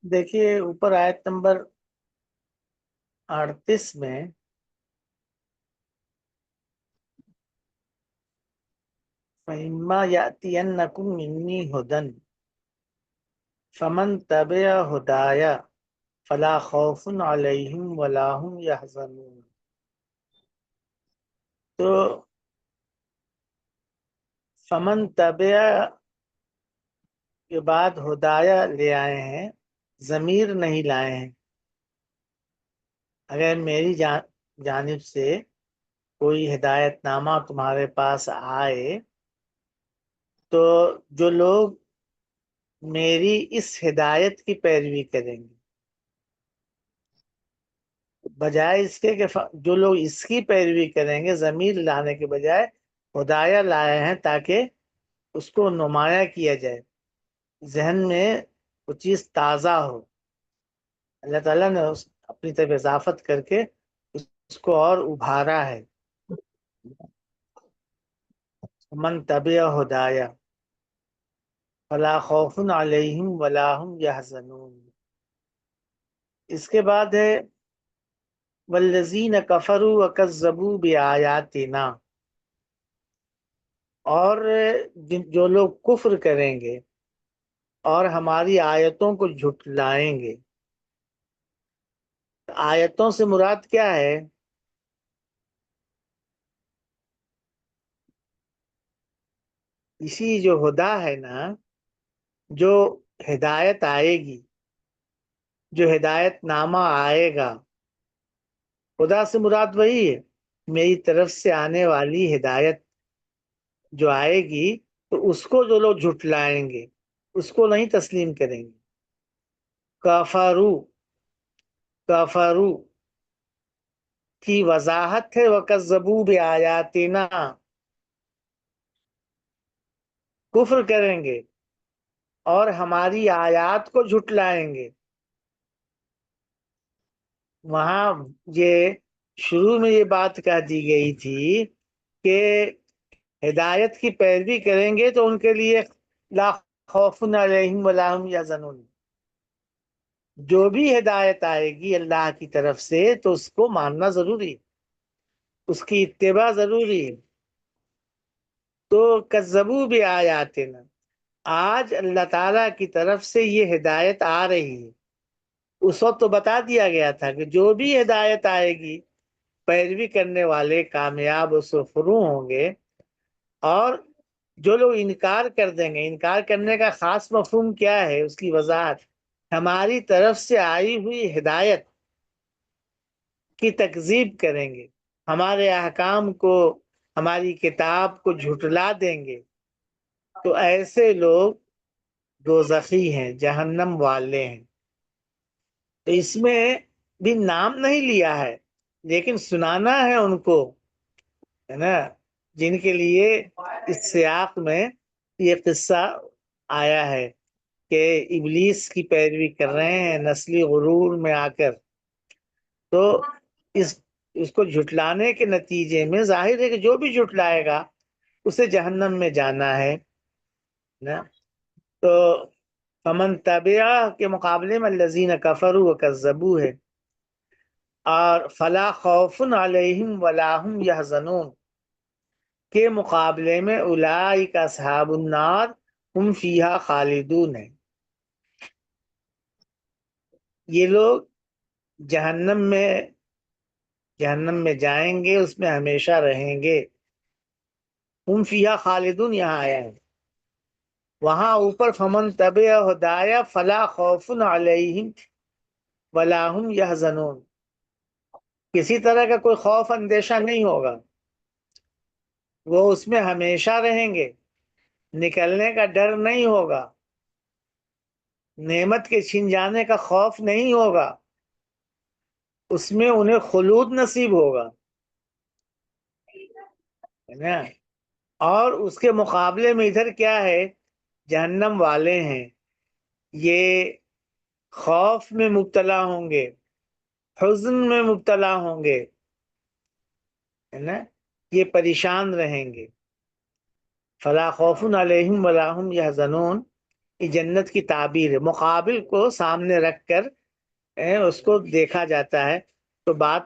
دیکھیے اوپر آیت نمبر 38 میں فَإِمَّا يَأْتِيَنَّكُم مِّنِّي هُدًى فَمَن تَبِعَ هُدَايَ فَلَا خَوْفٌ عَلَيْهِمْ وَلَا هُمْ يَحْزَنُونَ۔ تو فمن تبع کے بعد ہدایہ لے آئے ہیں، ضمیر نہیں لائے ہیں۔ اگر میری جانب سے کوئی ہدایت نامہ تمہارے پاس آئے تو جو لوگ میری اس ہدایت کی پیروی کریں گے، بجائے اس کے کہ جو لوگ اس کی پیروی کریں گے، ضمیر لانے کے بجائے ہدایہ لائے ہیں تاکہ اس کو نمایاں کیا جائے، ذہن میں وہ چیز تازہ ہو۔ اللہ تعالیٰ نے اپنی طرف اضافت کر کے اس کو اور ابھارا ہے۔ من تبع ہدایہ فلا خوف علیہم ولا هم یحزنون۔ اس کے بعد ہے والذین کفروا وکذبوا بآیاتنا، اور جو لوگ کفر کریں گے اور ہماری آیتوں کو جھٹلائیں گے۔ آیتوں سے مراد کیا ہے؟ اسی جو ہدا ہے نا، جو ہدایت آئے گی، جو ہدایت نامہ آئے گا، خدا سے مراد وہی ہے، میری طرف سے آنے والی ہدایت جو آئے گی تو اس کو جو لوگ جھٹلائیں گے، اس کو نہیں تسلیم کریں گے۔ کافرو، کافرو کی وضاحت ہے وکذبوا بآیاتنا، کفر کریں گے اور ہماری آیات کو جھٹلائیں گے۔ وہاں یہ شروع میں یہ بات کہہ دی گئی تھی کہ ہدایت کی پیروی کریں گے تو ان کے لیے لا خوف علیہم ولا هم یحزنون، جو بھی ہدایت آئے گی اللہ کی طرف سے تو اس کو ماننا ضروری، اس کی اتباع ضروری ہے۔ تو کذبوا بآیاتنا، آج اللہ تعالیٰ کی طرف سے یہ ہدایت آ رہی ہے۔ اس وقت تو بتا دیا گیا تھا کہ جو بھی ہدایت آئے گی پیروی کرنے والے کامیاب و سرفرو ہوں گے، اور جو لوگ انکار کر دیں گے، انکار کرنے کا خاص مفہوم کیا ہے، اس کی وضاحت ہماری طرف سے آئی ہوئی ہدایت کی تکذیب کریں گے، ہمارے احکام کو، ہماری کتاب کو جھٹلا دیں گے، تو ایسے لوگ دوزخی ہیں، جہنم والے ہیں۔ تو اس میں بھی نام نہیں لیا ہے، لیکن سنانا ہے ان کو، ہے نا، جن کے لیے اس سیاق میں یہ قصہ آیا ہے کہ ابلیس کی پیروی کر رہے ہیں نسلی غرور میں آ کر، تو اس کو جھٹلانے کے نتیجے میں ظاہر ہے کہ جو بھی جھٹلائے گا اسے جہنم میں جانا ہے نا۔ تو فمن تبع کے مقابلے میں الذین کفروا وکذبوا ہے، اور فلا خوف علیہم ولا هم یحزنون کے مقابلے میں اولئک اصحاب النار ہم فیہا خالدون ہے، یہ لوگ جہنم میں جائیں گے، اس میں ہمیشہ رہیں گے۔ ہم فیہا خالدون یہاں آیا ہے، وہاں اوپر فمن تبع ہدایہ فلا خوف علیہم ولا هم یحزنون، کسی طرح کا کوئی خوف اندیشہ نہیں ہوگا، وہ اس میں ہمیشہ رہیں گے، نکلنے کا ڈر نہیں ہوگا، نعمت کے چھن جانے کا خوف نہیں ہوگا، اس میں انہیں خلود نصیب ہوگا، ہے نا۔ اور اس کے مقابلے میں ادھر کیا ہے، جہنم والے ہیں، یہ خوف میں مبتلا ہوں گے، حزن میں مبتلا ہوں گے، ہے نا، یہ پریشان رہیں گے۔ فلا خوف علیہم ولا هم یحزنون یہ جنت کی تعبیر ہے، مقابل کو سامنے رکھ کر اس کو دیکھا جاتا ہے تو بات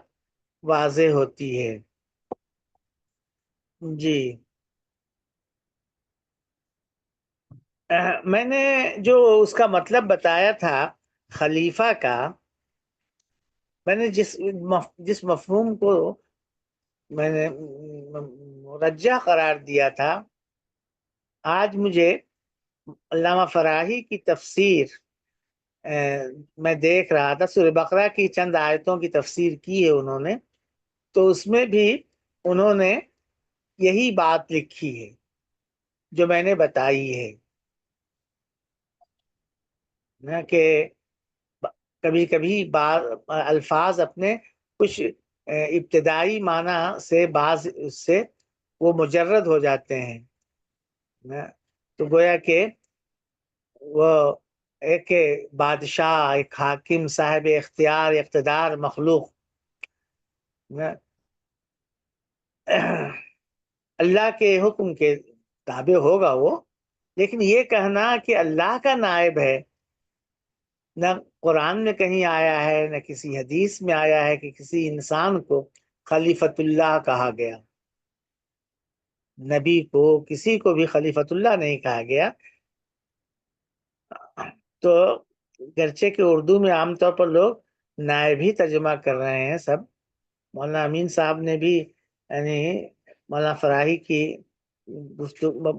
واضح ہوتی ہے۔ جی میں نے جو اس کا مطلب بتایا تھا خلیفہ کا، میں نے جس مفہوم کو میں نے مرجح قرار دیا تھا، آج مجھے علامہ فراہی کی تفسیر میں دیکھ رہا تھا، سورہ بقرہ کی چند آیتوں کی تفسیر کی ہے انہوں نے، تو اس میں بھی انہوں نے یہی بات لکھی ہے جو میں نے بتائی ہے، نہ کہ کبھی کبھی بعض الفاظ اپنے کچھ ابتدائی معنی سے بعض اس سے وہ مجرد ہو جاتے ہیں، تو گویا کہ وہ ایک بادشاہ، ایک حاکم، صاحب اختیار اقتدار مخلوق اللہ کے حکم کے تابع ہوگا وہ، لیکن یہ کہنا کہ اللہ کا نائب ہے، نہ قرآن میں کہیں آیا ہے نہ کسی حدیث میں آیا ہے کہ کسی انسان کو خلیفۃ اللہ کہا گیا، نبی کو کسی کو بھی خلیفۃ اللہ نہیں کہا گیا۔ تو گرچہ کہ اردو میں عام طور پر لوگ نائب ہی ترجمہ کر رہے ہیں سب، مولانا امین صاحب نے بھی یعنی مولانا فراہی کی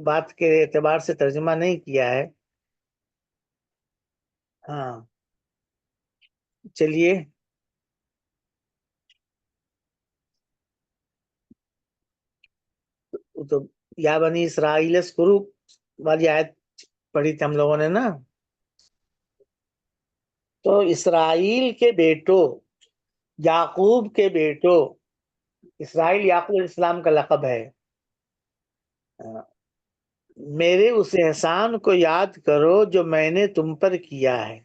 بات کے اعتبار سے ترجمہ نہیں کیا ہے۔ ہاں چلیے، تو یا بنی اسرائیل اسکرو والی آیت پڑھی تھی ہم لوگوں نے نا، تو اسرائیل کے بیٹوں، یعقوب کے بیٹوں، اسرائیل یعقوب علیہ السلام کا لقب ہے، میرے اس احسان کو یاد کرو جو میں نے تم پر کیا ہے،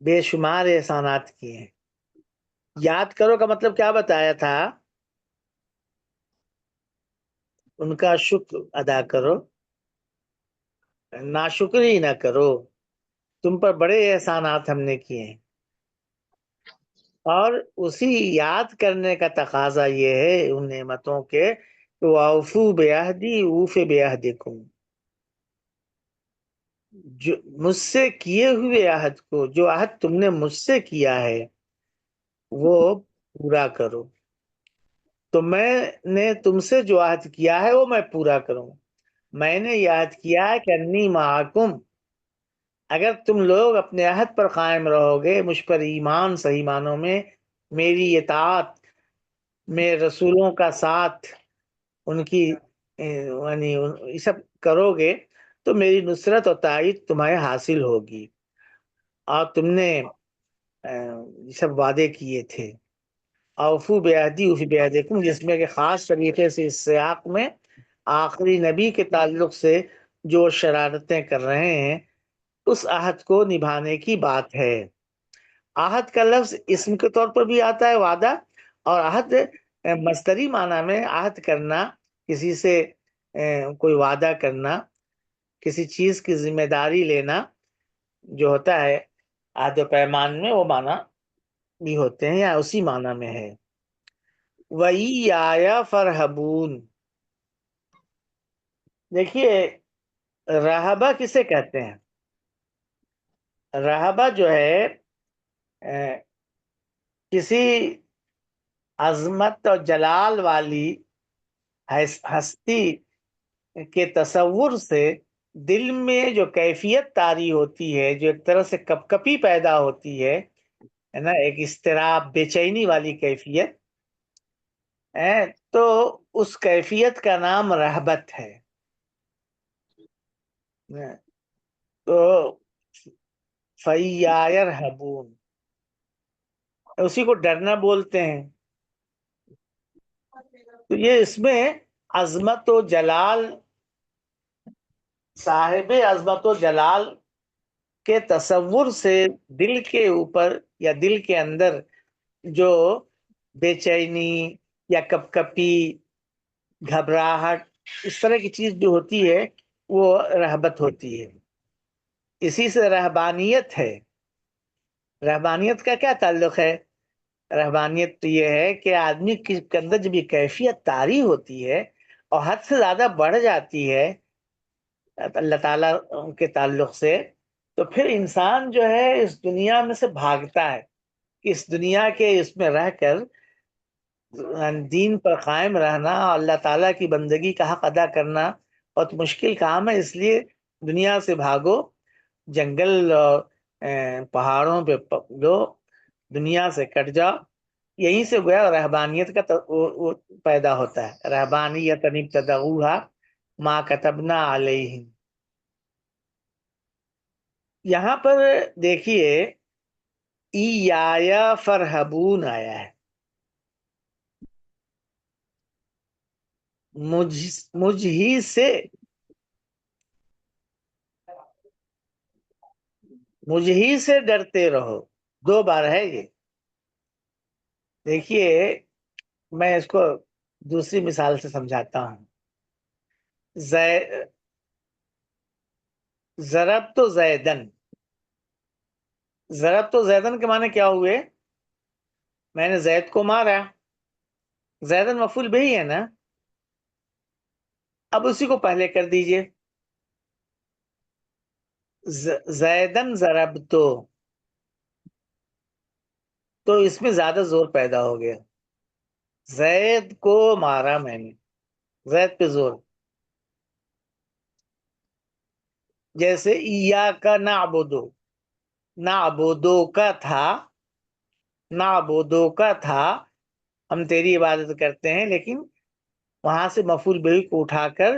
بے شمار احسانات کیے ہیں۔ یاد کرو کا مطلب کیا بتایا تھا؟ ان کا شکر ادا کرو، ناشکری نہ کرو، تم پر بڑے احسانات ہم نے کیے ہیں، اور اسی یاد کرنے کا تقاضا یہ ہے ان نعمتوں کے، وَأَوْفُوا بِعَهْدِي أُوفِ بِعَهْدِكُمْ، جو مجھ سے کیے ہوئے عہد کو، جو عہد تم نے مجھ سے کیا ہے وہ پورا کرو، تو میں نے تم سے جو عہد کیا ہے وہ میں پورا کروں، میں نے یہ عہد کیا ہے کہ انی معکم، اگر تم لوگ اپنے عہد پر قائم رہو گے، مجھ پر ایمان صحیح معنوں میں، میری اطاعت، میرے رسولوں کا ساتھ، ان کی یعنی یہ سب کرو گے تو میری نصرت اور تائید تمہیں حاصل ہوگی، اور تم نے یہ سب وعدے کیے تھے، اوفو بعہدی اوفی بعہدکم، جس میں کہ خاص طریقے سے اس سیاق میں آخری نبی کے تعلق سے جو شرارتیں کر رہے ہیں اس عہد کو نبھانے کی بات ہے۔ عہد کا لفظ اسم کے طور پر بھی آتا ہے وعدہ، اور عہد مصدری معنی میں عہد کرنا، کسی سے کوئی وعدہ کرنا، کسی چیز کی ذمہ داری لینا جو ہوتا ہے عہد و پیمان میں، وہ معنی بھی ہوتے ہیں یا اسی معنی میں ہے۔ وَإِيَّایَ فَارْہَبُونِ، دیکھیے رہبہ کسے کہتے ہیں؟ رہبہ جو ہے کسی عظمت اور جلال والی ہستی کے تصور سے دل میں جو کیفیت طاری ہوتی ہے، جو ایک طرح سے کپ کپی پیدا ہوتی ہے نا، ایک اضطراب، بے چینی والی کیفیت، تو اس کیفیت کا نام رہبت ہے۔ تو فَإِيَّایَ فَارْہَبُونِ، اسی کو ڈرنا بولتے ہیں۔ تو یہ اس میں عظمت و جلال، صاحب عظمت و جلال کے تصور سے دل کے اوپر یا دل کے اندر جو بے چینی یا کپ کپی، گھبراہٹ، اس طرح کی چیز جو ہوتی ہے، وہ رہبت ہوتی ہے. اسی سے رہبانیت ہے. رہبانیت کا کیا تعلق ہے؟ رہبانیت تو یہ ہے کہ آدمی کے اندر جب یہ کیفیت طاری ہوتی ہے اور حد سے زیادہ بڑھ جاتی ہے اللہ تعالیٰ کے تعلق سے، تو پھر انسان جو ہے اس دنیا میں سے بھاگتا ہے. اس دنیا کے اس میں رہ کر دین پر قائم رہنا اور اللہ تعالیٰ کی بندگی کا حق ادا کرنا بہت مشکل کام ہے. اس لیے دنیا سے بھاگو، جنگل اور پہاڑوں پہ لو، دنیا سے کٹ جاؤ. یہیں سے گویا رہبانیت کا وہ پیدا ہوتا ہے. رہبانیت ابتدعوها ما كتبنا علیہم. یہاں پر دیکھیے ایایا فرہبون آیا ہے. مجھ ہی سے، مجھ ہی سے ڈرتے رہو. 2 بار ہے یہ. دیکھیے میں اس کو دوسری مثال سے سمجھاتا ہوں. ضرب تو زیدن، ضرب تو زیدن کے معنی کیا ہوئے؟ میں نے زید کو مارا. زیدن مفعول بھی ہے نا. اب اسی کو پہلے کر دیجئے. زیدن ضرب تو اس میں زیادہ زور پیدا ہو گیا. زید کو مارا میں نے، زید پہ زور. جیسے ایاکا نعبدو، نعبدو کا تھا، نعبدو کا تھا ہم تیری عبادت کرتے ہیں، لیکن وہاں سے مفعول بہ کو اٹھا کر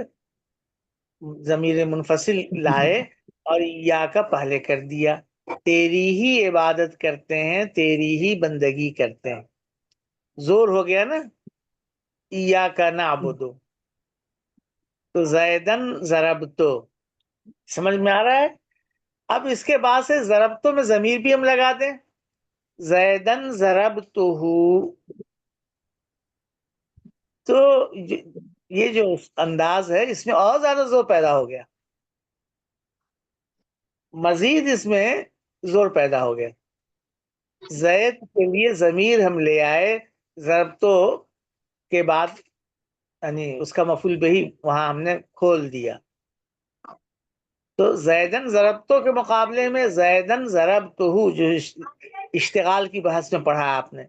ضمیر منفصل لائے اور یا کا پہلے کر دیا. تیری ہی عبادت کرتے ہیں، تیری ہی بندگی کرتے ہیں. زور ہو گیا نا. ایاکا نعبدو تو زیدن ضربتو. سمجھ میں آ رہا ہے؟ اب اس کے بعد سے ضربتو میں ضمیر بھی ہم لگا دیں. زیدن ضربتہ، تو یہ جو انداز ہے اس میں اور زیادہ زور پیدا ہو گیا. مزید اس میں زور پیدا ہو گیا. زید کے لیے ضمیر ہم لے آئے ضربتو کے بعد، یعنی اس کا مفعول بہی وہاں ہم نے کھول دیا. تو زیدن ضربتو کے مقابلے میں زیدن ضربتہ جو اشتغال کی بحث میں پڑھا آپ نے،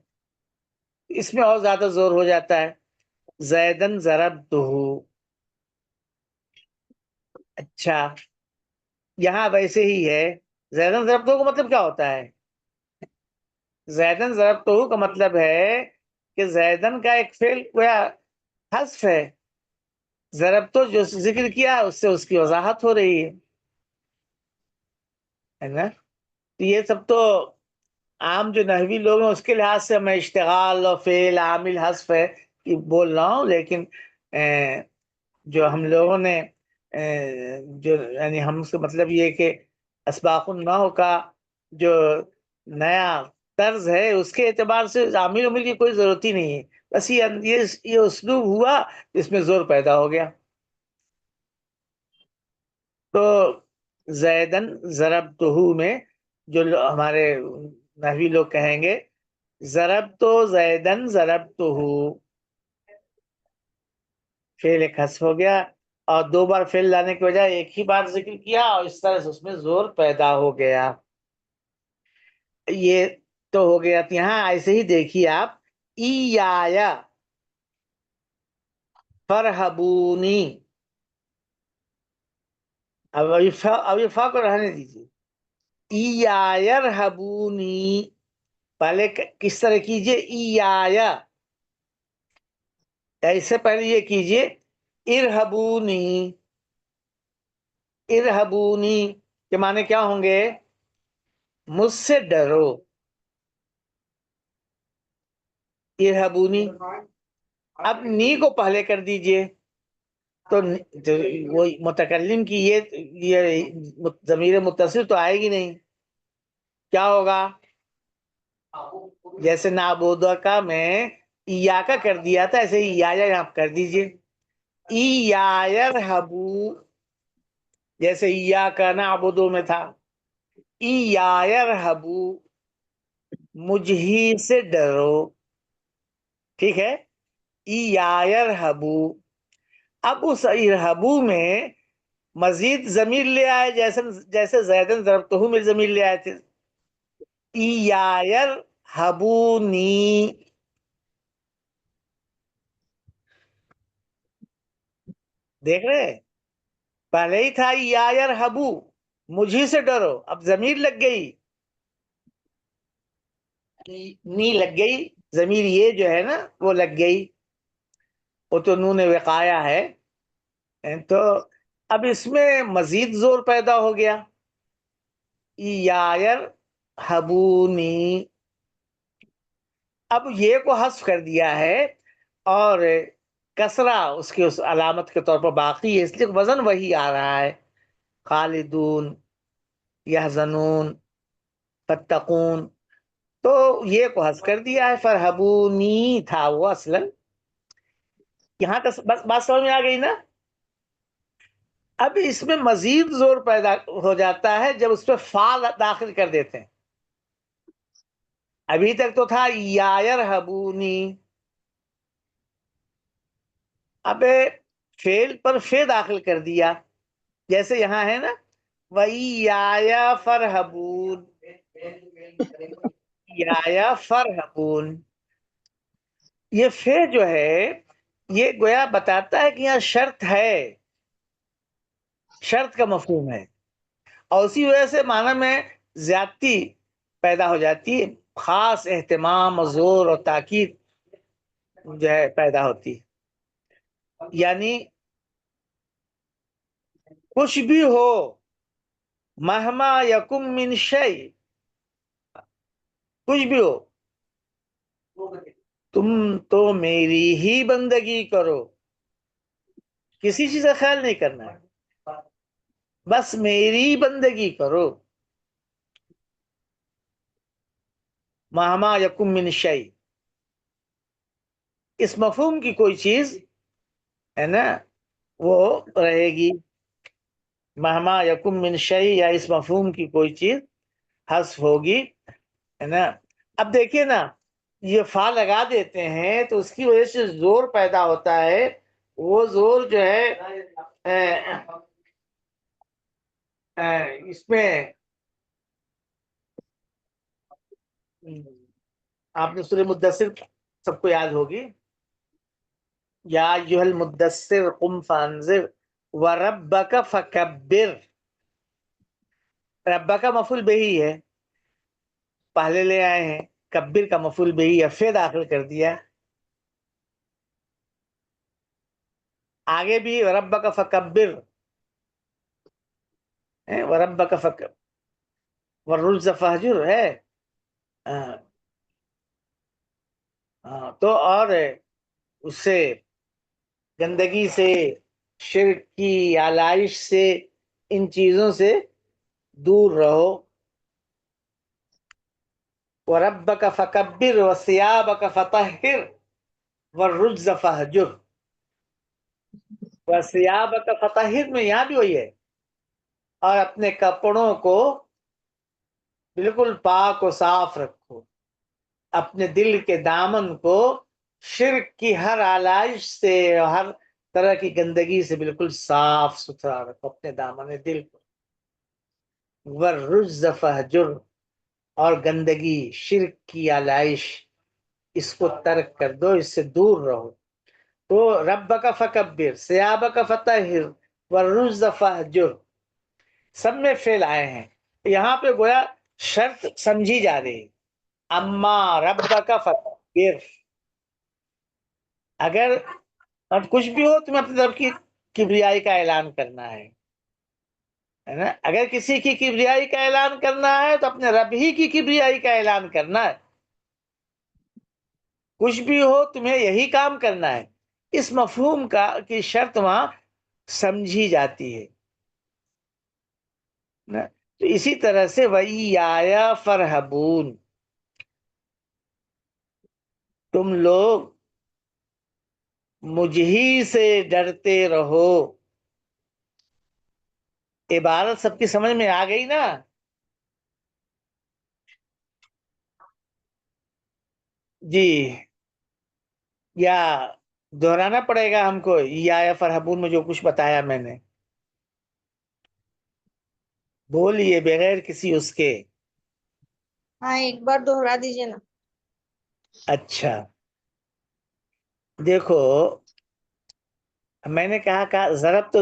اس میں اور زیادہ زور ہو جاتا ہے. زیدن ضربتہ. اچھا یہاں ویسے ہی ہے. زیدن ضربتہ کا مطلب کیا ہوتا ہے؟ زیدن ضربتہ کا مطلب ہے کہ زیدن کا ایک فعل گویا حذف ہے. ضربتہ جو ذکر کیا اس سے اس کی وضاحت ہو رہی ہے نا. یہ سب تو عام جو نحوی لوگ ہیں اس کے لحاظ سے میں اشتغال اور فعل عامل حذف ہے کہ بول رہا ہوں، لیکن جو ہم لوگوں نے جو یعنی ہم سے مطلب یہ کہ اسباق النحو کا جو نیا طرز ہے اس کے اعتبار سے عامل عمل کی کوئی ضرورت ہی نہیں ہے. بس یہ اسلوب ہوا اس میں زور پیدا ہو گیا. تو زیدن ضربتہ میں جو ہمارے نحوی لوگ کہیں گے ضربتو زیدن ضربتہ، فعل ایک حذف ہو گیا اور 2 بار فعل لانے کی وجہ ایک ہی بار ذکر کیا اور اس طرح سے اس میں زور پیدا ہو گیا. یہ تو ہو گیا. یہاں ایسے ہی دیکھیے آپ ایایا فرہبونی. اب یہ فا کو رہنے دیجیے. ایایا رہبونی پہلے کس طرح کیجئے؟ ایایا ایسے پہلے یہ کیجئے ارہبونی. ارہبونی کے معنی کیا ہوں گے؟ مجھ سے ڈرو. ارہبونی. اب نی کو پہلے کر دیجئے تو وہ متکلم کی یہ ضمیر متصل تو آئے گی نہیں. کیا ہوگا؟ جیسے نعبودہ کا میں ایا کا کر دیا تھا ایسے ہی یا یہاں کر دیجئے. ای یا یرہبو. جیسے ایاک نعبدو میں تھا، ایایا یرہبو، مجھ ہی سے ڈرو، ٹھیک ہے، ایایا یرہبو۔ اب اس ارہبو میں مزید ضمیر لے آئے، جیسے جیسے زیدن ضربتہ میں ضمیر لے آئے تھے، ایایا یرہبونی، دیکھ رہے ہیں؟ پہلے ہی تھا ایایا یرہبو، مجھے سے ڈرو، اب ضمیر لگ گئی، نی لگ گئی، ضمیر یہ جو ہے نا وہ لگ گئی، وہ تو نون وقایا ہے، تو اب اس میں مزید زور پیدا ہو گیا، ایایر حبونی، اب یہ کو حذف کر دیا ہے اور کسرہ اس کی اس علامت کے طور پر باقی ہے، اس لیے وزن وہی آ رہا ہے، خالدون، یحزنون، فتقون، تو یہ کو حذف کر دیا ہے، فرحبونی تھا وہ اصلاً، یہاں تک بس بات سمجھ میں آ گئی نا؟ اب اس میں مزید زور پیدا ہو جاتا ہے جب اس پہ فا داخل کر دیتے ہیں، ابھی تک تو تھا یا یرہبونی، اب فعل پر فے داخل کر دیا، جیسے یہاں ہے نا وَإِيَّايَ فَارْهَبُونِ، یا فرحبون، یہ فے جو ہے یہ گویا بتاتا ہے کہ یہاں شرط ہے، شرط کا مفہوم ہے، اور اسی وجہ سے معنی میں زیادتی پیدا ہو جاتی ہے، خاص اہتمام اور زور اور تاکید جو ہے پیدا ہوتی ہے، یعنی کچھ بھی ہو، مہما یکم من شیء، کچھ بھی ہو، تم تو میری ہی بندگی کرو، کسی چیز کا خیال نہیں کرنا ہے، بس میری بندگی کرو، مہما یکم من شیء، اس مفہوم کی کوئی چیز ہے نا وہ رہے گی، مہما یکم من شیء، یا اس مفہوم کی کوئی چیز حذف ہوگی، ہے نا؟ اب دیکھیے نا، یہ فا لگا دیتے ہیں تو اس کی وجہ سے زور پیدا ہوتا ہے، وہ زور جو ہے اس میں آپ نے سورہ مدثر سب کو یاد ہوگی، یا ایھا المدثر قم فانذر وربک فکبر، ربک کا مفعول بہی ہے، پہلے لے آئے ہیں، کبر کا مفعول بہی ہے، فے داخل کر دیا، آگے بھی ربک فکبر، وربک فکبر، والرجز فہجر ہے، تو اور اس سے گندگی سے، شرک کی آلائش سے، ان چیزوں سے دور رہو، وَرَبَّكَ فَكَبِّرْ وَثِيَابَكَ فَطَهِّرْ وَالرُّجْزَ فَاهْجُرْ، وَثِيَابَكَ فَطَهِّرْ میں یہاں بھی وہی ہے، اور اپنے کپڑوں کو بالکل پاک و صاف رکھو، اپنے دل کے دامن کو شرک کی ہر آلائش سے، ہر طرح کی گندگی سے بالکل صاف ستھرا رکھو اپنے دامن دل کو، وَالرُّجْزَ فَاهْجُرْ، اور گندگی، شرک کی آلائش، اس کو ترک کر دو، اس سے دور رہو، تو ربک فکبر، ثیابک فطہر، والرجز فہجر، سب میں فعل آئے ہیں، یہاں پہ گویا شرط سمجھی جا رہی ہے، اما ربک فکبر، اگر اب کچھ بھی ہو تمہیں اپنی طرف کی کبریائی کا اعلان کرنا ہے نا؟ اگر کسی کی کبریائی کا اعلان کرنا ہے تو اپنے رب ہی کی کبریائی کا اعلان کرنا ہے، کچھ بھی ہو تمہیں یہی کام کرنا ہے، اس مفہوم کی شرط وہاں سمجھی جاتی ہے نا؟ تو اسی طرح سے وَإِيَّايَ فَارْهَبُونِ، تم لوگ مجھ ہی سے ڈرتے رہو، عبارت سب کی سمجھ میں آ گئی نا؟ جی، یا دہرانا پڑے گا ہم کو یا فرحبون میں جو کچھ بتایا میں نے؟ بولیے بغیر کسی اس کے۔ ہاں ایک بار دوہرا دیجیے نا۔ اچھا دیکھو، میں نے کہا ضرب تو،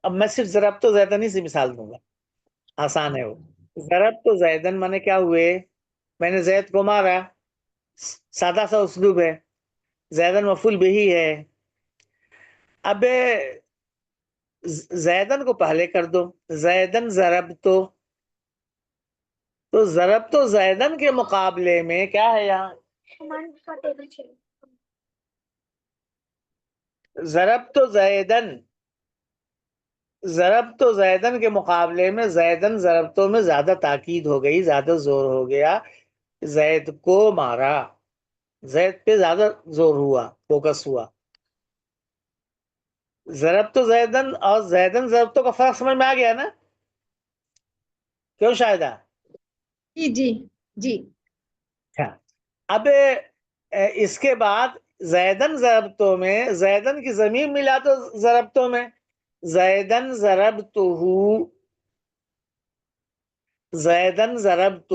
اب میں صرف ضرب تو زیدن سے مثال دوں گا، آسان ہے وہ۔ ضرب تو زیدن مانے کیا ہوئے؟ میں نے زید کو مارا، سادہ سا اسلوب ہے، زیدن مفعول بہی ہے۔ اب زیدن کو پہلے کر دو، زیدن ضرب تو ضرب تو زیدن کے مقابلے میں کیا ہے یہاں؟ ضرب تو زیدن کے مقابلے میں زیدن ضربتوں میں زیادہ تاکید ہو گئی، زیادہ زور ہو گیا، زید کو مارا، زید پہ زیادہ زور ہوا، فوکس ہوا۔ ضرب تو زیدن اور زیدن ضربتوں کا فرق سمجھ میں آ گیا نا؟ کیوں شاہدہ؟ جی جی جی۔ اچھا، اب اس کے بعد زیدن ضربتوں میں زیدن کی ضمیر ملا تو ضربتوں میں زیدن ضربتہ، زیدن ضربتہ،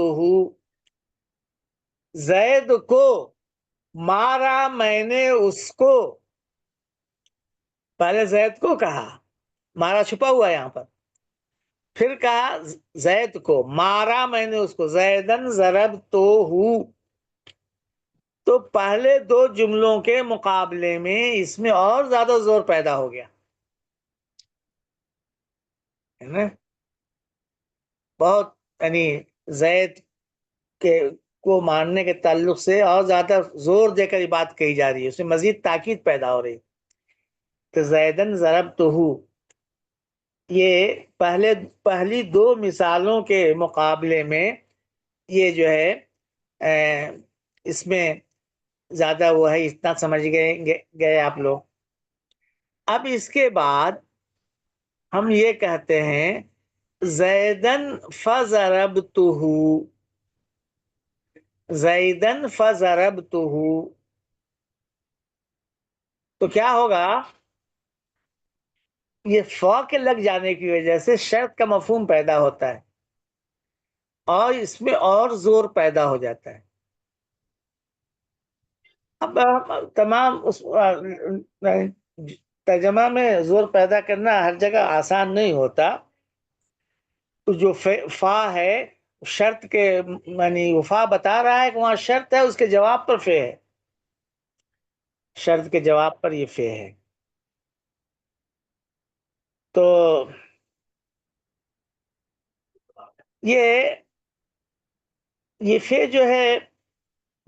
زید کو مارا میں نے اس کو، پہلے زید کو کہا، مارا چھپا ہوا ہے یہاں پر، پھر کہا زید کو مارا میں نے اس کو، زیدن ضربتہ، تو پہلے دو جملوں کے مقابلے میں اس میں اور زیادہ زور پیدا ہو گیا ہے نا؟ بہت، یعنی زید کے کو ماننے کے تعلق سے اور زیادہ زور دے کر یہ بات کہی جا رہی ہے، اس میں مزید تاکید پیدا ہو رہی کہ زیدن ضربتہ، یہ پہلی دو مثالوں کے مقابلے میں یہ جو ہے اس میں زیادہ وہ ہے، اتنا سمجھ گئے آپ لوگ۔ اب اس کے بعد ہم یہ کہتے ہیں زیدن فضربتہ، زیدن فضربتہ، تو کیا ہوگا؟ یہ فا کے لگ جانے کی وجہ سے شرط کا مفہوم پیدا ہوتا ہے اور اس میں اور زور پیدا ہو جاتا ہے۔ اب تمام ترجمہ میں زور پیدا کرنا ہر جگہ آسان نہیں ہوتا، تو جو فا ہے شرط کے، یعنی وہ فا بتا رہا ہے کہ وہاں شرط ہے، اس کے جواب پر فے ہے، شرط کے جواب پر یہ فے ہے۔ تو یہ فے جو ہے،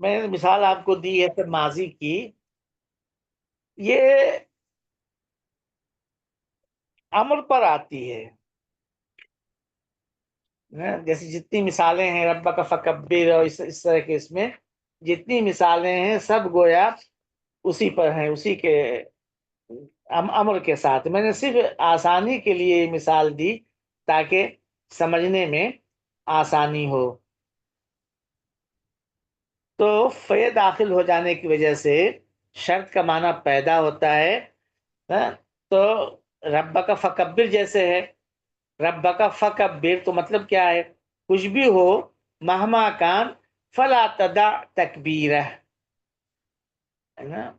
میں نے مثال آپ کو دی ہے پھر ماضی کی، یہ امر پر آتی ہے، جیسے جتنی مثالیں ہیں ربک فکبر اور اس طرح کے، اس میں جتنی مثالیں ہیں سب گویا اسی پر ہیں، اسی کے امر کے ساتھ۔ میں نے صرف آسانی کے لیے یہ مثال دی تاکہ سمجھنے میں آسانی ہو۔ تو فے داخل ہو جانے کی وجہ سے شرط کا معنی پیدا ہوتا ہے، تو ربک فکبر جیسے ہے، ربک فکبر تو مطلب کیا ہے؟ کچھ بھی ہو، مہما کان فلا تدع تکبیرہ، ہے نا؟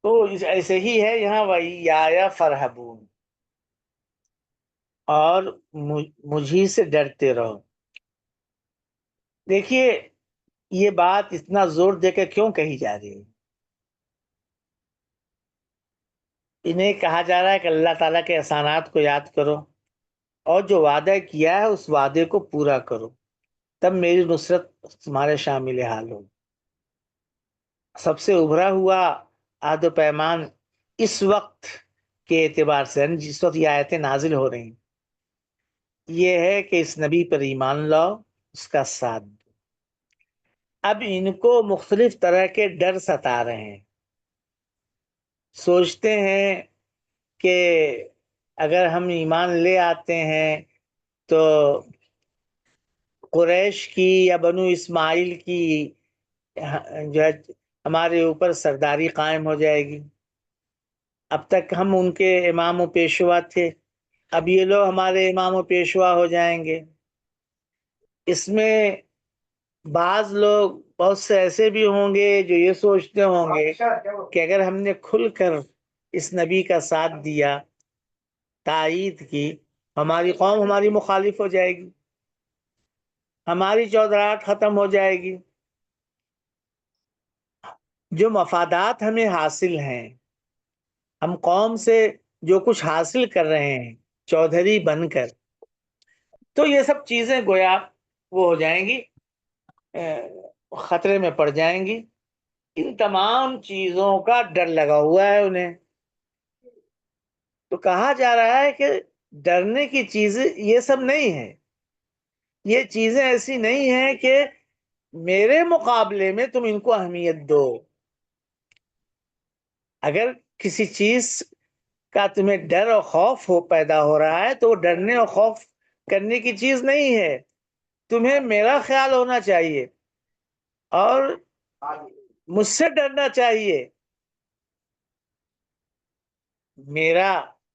تو ایسے ہی ہے یہاں، وَإِيَّايَ فَارْهَبُونِ، اور مجھی سے ڈرتے رہو۔ دیکھیے یہ بات اتنا زور دے کے کیوں کہی جا رہی ہے؟ انہیں کہا جا رہا ہے کہ اللہ تعالیٰ کے احسانات کو یاد کرو اور جو وعدہ کیا ہے اس وعدے کو پورا کرو، تب میری نصرت تمہارے شامل حال ہو۔ سب سے ابھرا ہوا عہد و پیمان اس وقت کے اعتبار سے، یعنی جس وقت یہ آیتیں نازل ہو رہی ہیں، یہ ہے کہ اس نبی پر ایمان لاؤ، اس کا ساتھ دو۔ اب ان کو مختلف طرح کے ڈر ستا رہے ہیں، سوچتے ہیں کہ اگر ہم ایمان لے آتے ہیں تو قریش کی یا بنو اسماعیل کی جو ہے ہمارے اوپر سرداری قائم ہو جائے گی۔ اب تک ہم ان کے امام و پیشوا تھے، اب یہ لوگ ہمارے امام و پیشوا ہو جائیں گے۔ اس میں بعض لوگ، بہت سے ایسے بھی ہوں گے جو یہ سوچتے ہوں گے کہ اگر ہم نے کھل کر اس نبی کا ساتھ دیا، تائید کی، ہماری قوم ہماری مخالف ہو جائے گی، ہماری چودراہٹ ختم ہو جائے گی، جو مفادات ہمیں حاصل ہیں، ہم قوم سے جو کچھ حاصل کر رہے ہیں چودھری بن کر، تو یہ سب چیزیں گویا وہ ہو جائیں گی، خطرے میں پڑ جائیں گی۔ ان تمام چیزوں کا ڈر لگا ہوا ہے انہیں۔ تو کہا جا رہا ہے کہ ڈرنے کی چیز یہ سب نہیں ہے، یہ چیزیں ایسی نہیں ہیں کہ میرے مقابلے میں تم ان کو اہمیت دو۔ اگر کسی چیز کا تمہیں ڈر اور خوف پیدا ہو رہا ہے تو وہ ڈرنے اور خوف کرنے کی چیز نہیں ہے، تمہیں میرا خیال ہونا چاہیے اور مجھ سے ڈرنا چاہیے۔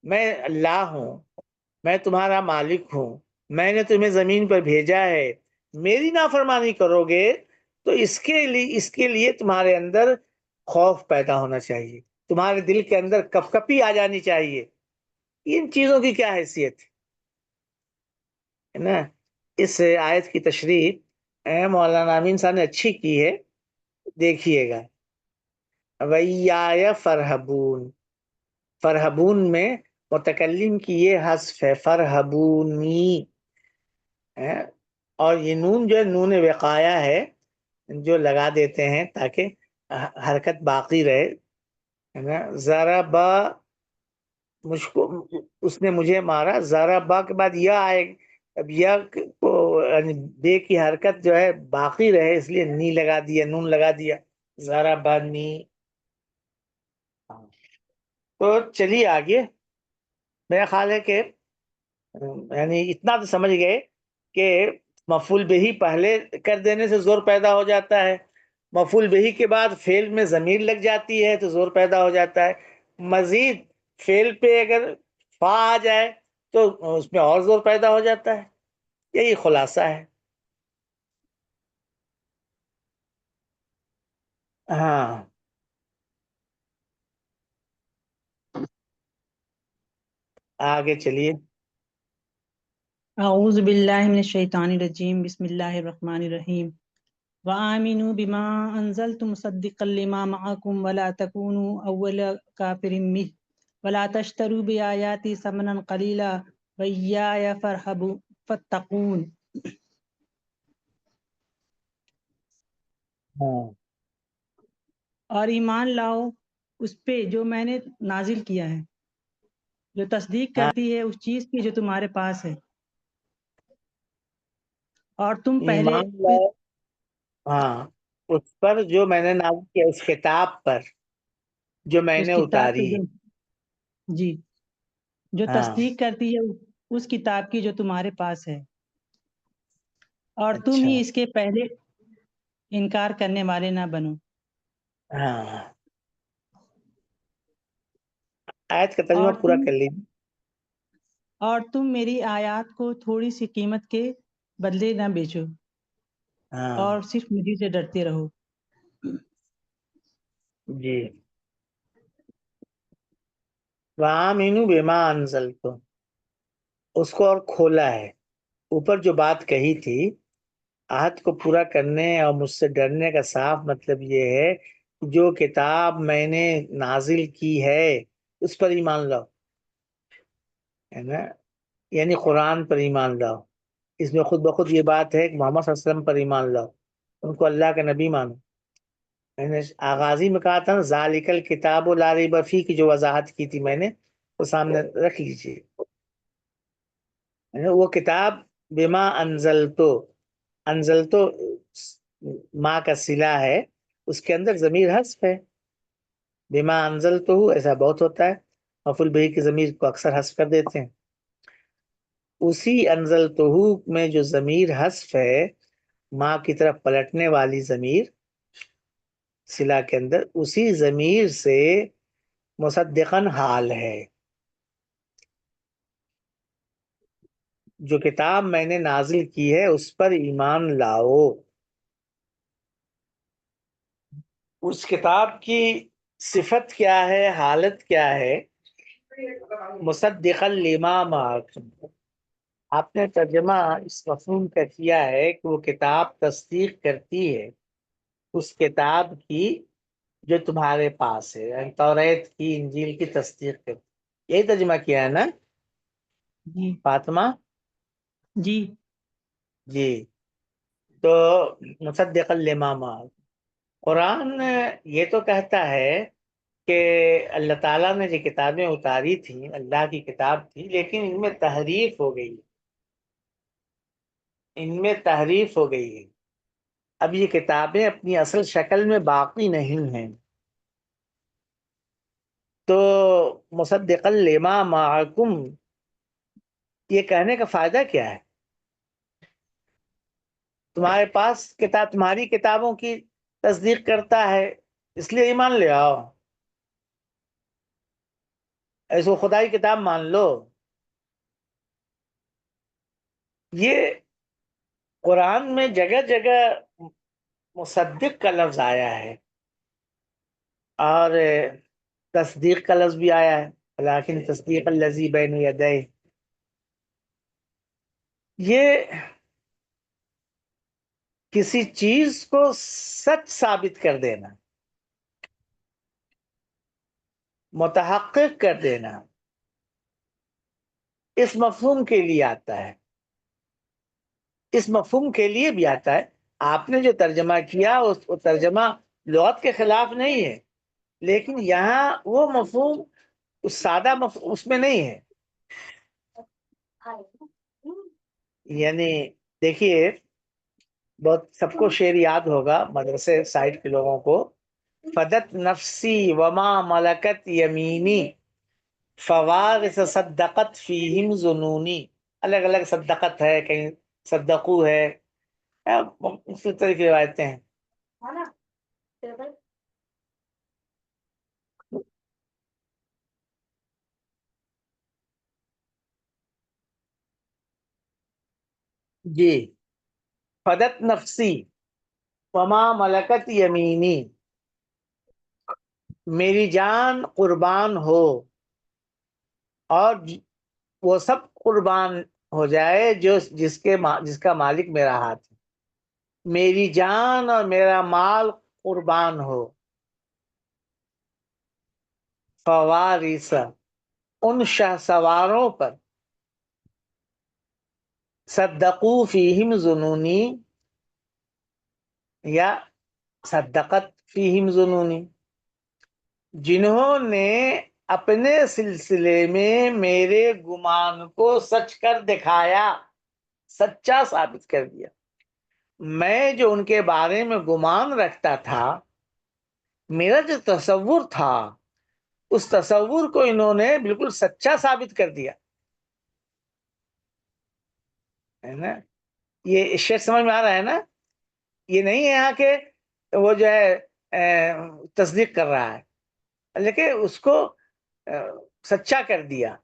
میں اللہ ہوں، میں تمہارا مالک ہوں، میں نے تمہیں زمین پر بھیجا ہے، میری نافرمانی کرو گے تو اس کے لیے تمہارے اندر خوف پیدا ہونا چاہیے، تمہارے دل کے اندر کپکپی آ جانی چاہیے۔ ان چیزوں کی کیا حیثیت ہے نا؟ اس آیت کی تشریح مولانا امین صاحب نے اچھی کی ہے، دیکھیے گا۔ وَإِيَّایَ فَارْهَبُونِ، فرہبون میں متکلم کی یہ حذف ہے، فرہبونی، اور یہ نون جو ہے نون وقایا ہے، جو لگا دیتے ہیں تاکہ حرکت باقی رہے، ہے نا؟ ضربا، مجھ کو اس نے مجھے مارا، ضربا کے بعد یا آئے، اب یا کو یعنی بے کی حرکت جو ہے باقی رہے، اس لیے نی لگا دیا، نون لگا دیا، ضربنی۔ تو چلیے آگے۔ میرا خیال ہے کہ یعنی اتنا تو سمجھ گئے کہ مفعول بہی پہلے کر دینے سے زور پیدا ہو جاتا ہے، مفعول بہی کے بعد فعل میں ضمیر لگ جاتی ہے تو زور پیدا ہو جاتا ہے، مزید فعل پہ اگر فا آ جائے تو اس میں اور زور پیدا ہو جاتا ہے۔ یہی خلاصہ ہے۔ ہاں، آگے چلیے۔ اعوذ باللہ من الشیطان الرجیم، بسم اللہ الرحمن الرحیم۔ وآمنوا بما انزلت مصدقا لما معكم ولا تكونوا اول كافر به ولا تشتروا بآياتي ثمنا قليلا وإياي فاتقون۔ ہاں، اور ایمان لاؤ اس پہ جو میں نے نازل کیا ہے، جو تصدیق ہاں، کرتی ہے اس چیز کی جو تمہارے پاس ہے، اور تم پہلے ایمان لائے، ہاں، اس پر جو میں نے نازل کیا، اس کتاب پر جو میں اس نے کتاب پہ اتاری ہے۔ جی، جو ہاں، تصدیق کرتی ہے اس کتاب کی جو تمہارے پاس ہے، اور تم اچھا، ہی اس کے پہلے انکار کرنے والے نہ بنو۔ ہاں، آیت کا ترجمہ اور پورا تم کر لیجیے۔ اور تم میری آیات کو تھوڑی سی قیمت کے بدلے نہ بیچو، ہاں، اور صرف مجھے سے ڈرتے رہو۔ جی، وَآمِنُوا بِمَا أَنزَلْتُ، اس کو اور کھولا ہے۔ اوپر جو بات کہی تھی، عہد کو پورا کرنے اور مجھ سے ڈرنے کا صاف مطلب یہ ہے جو کتاب میں نے نازل کی ہے اس پر ایمان لاؤ، ہے نا؟ یعنی قرآن پر ایمان لاؤ۔ اس میں خود بخود یہ بات ہے کہ محمد صلی اللہ علیہ وسلم پر ایمان لاؤ، ان کو اللہ کا نبی مانو۔ میں نے آغازی میں کہا تھا نا، ذالک الکتاب لا ریب فیہ کی جو وضاحت کی تھی میں نے، کو سامنے رکھ لیجیے. وہ کتاب بما انزلتو ماں کا صلہ ہے، اس کے اندر ضمیر حذف ہے. بما انزلتو ایسا بہت ہوتا ہے، مفعول بہ کی ضمیر کو اکثر حذف کر دیتے ہیں. اسی انزلتو میں جو ضمیر حذف ہے، ماں کی طرف پلٹنے والی ضمیر صلہ کے اندر، اسی ضمیر سے مصدقاً حال ہے. جو کتاب میں نے نازل کی ہے اس پر ایمان لاؤ. اس کتاب کی صفت کیا ہے، حالت کیا ہے؟ مصدقا لما معکم. آپ نے ترجمہ اس مفہوم کا کیا ہے کہ وہ کتاب تصدیق کرتی ہے اس کتاب کی جو تمہارے پاس ہے، یعنی توریت کی، انجیل کی تصدیق کرتی. یہی ترجمہ کیا ہے نا جی فاطمہ؟ جی جی. تو مصدقا لما معکم، قرآن یہ تو کہتا ہے کہ اللہ تعالیٰ نے جو کتابیں اتاری تھیں اللہ کی کتاب تھی، لیکن ان میں تحریف ہو گئی، ان میں تحریف ہو گئی ہے. اب یہ کتابیں اپنی اصل شکل میں باقی نہیں ہیں. تو مصدقا لما معکم یہ کہنے کا فائدہ کیا ہے؟ تمہارے پاس کتاب تمہاری کتابوں کی تصدیق کرتا ہے، اس لیے ایمان لے آؤ. ایسو خدائی کتاب مان لو. یہ قرآن میں جگہ جگہ مصدق کا لفظ آیا ہے اور تصدیق کا لفظ بھی آیا ہے، لیکن تصدیق الذی بین یدیہ، یہ کسی چیز کو سچ ثابت کر دینا، متحقق کر دینا، اس مفہوم کے لیے آتا ہے. اس مفہوم کے لیے بھی آتا ہے. آپ نے جو ترجمہ کیا وہ ترجمہ لغت کے خلاف نہیں ہے، لیکن یہاں وہ مفہوم اس سادہ مفہوم اس میں نہیں ہے. یعنی دیکھیے، بہت سب کو شعر یاد ہوگا مدرسے سائڈ کے لوگوں کو، فدت نفسی وما ملکت یمینی فوارث صدقت فیہم ظنونی. الگ الگ صدقت ہے، کہیں صدقو ہے، مختلف طرح کی روایتیں ہیں. جی. فدت نفسی وما ملکت یمینی، میری جان قربان ہو اور وہ سب قربان ہو جائے جو جس کا مالک میرا ہاتھ ہے. میری جان اور میرا مال قربان ہو. فوارث ان شاہ سواروں پر، صدقو فیہم ظنونی یا صدقت فیہم ظنونی، جنہوں نے اپنے سلسلے میں میرے گمان کو سچ کر دکھایا، سچا ثابت کر دیا. میں جو ان کے بارے میں گمان رکھتا تھا، میرا جو تصور تھا، اس تصور کو انہوں نے بالکل سچا ثابت کر دیا ہے نا. یہ شعر سمجھ میں آ رہا ہے نا؟ یہ نہیں ہے یہاں کہ وہ جو ہے تصدیق کر رہا ہے، لیکن اس کو سچا کر دیا.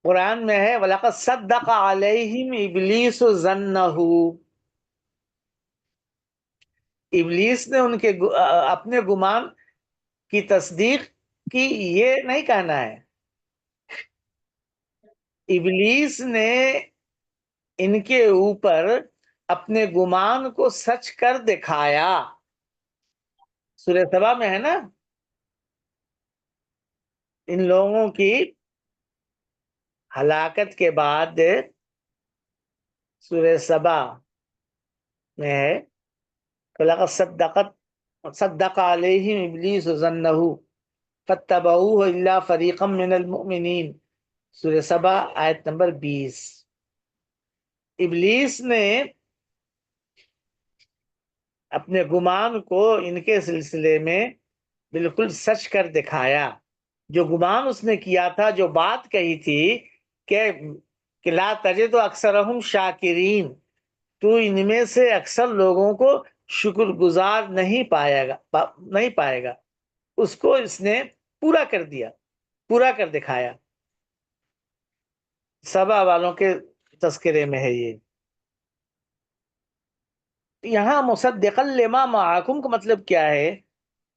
قرآن میں ہے وَلَقَدْ صَدَّقَ عَلَيْهِمْ إِبْلِيسُ ظَنَّهُ. ابلیس نے ان کے اپنے گمان کی تصدیق کی، یہ نہیں کہنا ہے. ابلیس نے ان کے اوپر اپنے گمان کو سچ کر دکھایا. سورہ سبا میں ہے نا، ان لوگوں کی ہلاکت کے بعد سورہ سبا میں ہے فَلَقَدْ صَدَّقَ عَلَيْهِمْ إِبْلِيسُ ظَنَّهُ فاتبعوه الا فریقا من المؤمنین، سورہ سبا آیت نمبر 20۔ ابلیس نے اپنے گمان کو ان کے سلسلے میں بالکل سچ کر دکھایا۔ جو گمان اس نے کیا تھا، جو بات کہی تھی کہ لا تجد اکثرہم شاکرین، تو ان میں سے اکثر لوگوں کو شکر گزار نہیں پائے گا، اس کو اس نے پورا کر دیا، پورا کر دکھایا۔ سبا والوں کے تذکرے میں ہے یہ۔ یہاں مصدقا لما معاکم کا مطلب کیا ہے؟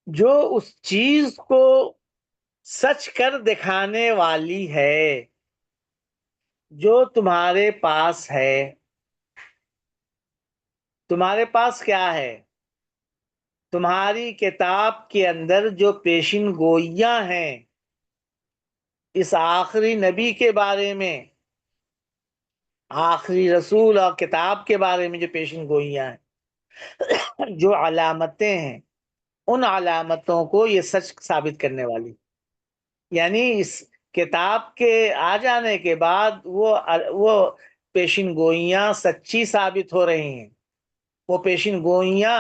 جو اس چیز کو سچ کر دکھانے والی ہے جو تمہارے پاس ہے۔ تمہارے پاس کیا ہے؟ تمہاری کتاب کے اندر جو پیشن گوئیاں ہیں اس آخری نبی کے بارے میں، آخری رسول اور کتاب کے بارے میں جو پیشن گوئیاں ہیں، جو علامتیں ہیں، ان علامتوں کو یہ سچ ثابت کرنے والی، یعنی اس کتاب کے آ جانے کے بعد وہ پیشن گوئیاں سچی ثابت ہو رہی ہیں۔ وہ پیشن گوئیاں